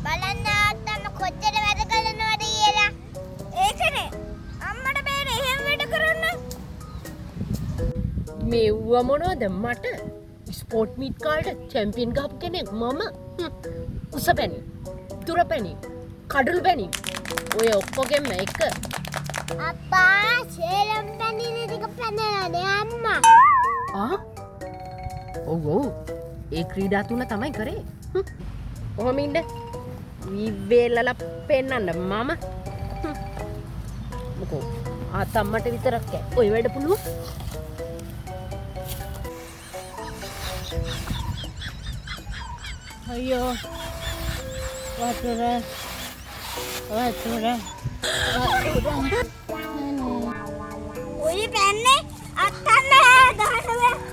බලන්න තාත්තම කොච්චර වැඩ කරනවද කියලා. ඒකනේ අම්මට බෑනේ එහෙම වැඩ කරන්න. මෙව්ව මොනවද මට ස්පෝට් මීට් කාල්ට චැම්පියන් ගහපු කෙනෙක් මම. උස පැණි, තුර පැණි, කඩුළු පැණි ඔය ඔක්කොගෙම එක. අප්පා සේලම් පැණි ටික පැනලානේ අම්මා. ඔව් ඒ ක්‍රීඩා තුන තමයි කරේ. කොහොම ඉන්න විවේලලා පෙන්නන්න මම. මොකෝ ආතම්මට විතරක් ඔය වැඩ පුළුවන්. අයියෝ වතුර ඔය පැන්නේ අත්තන්න ගහන්න බෑ.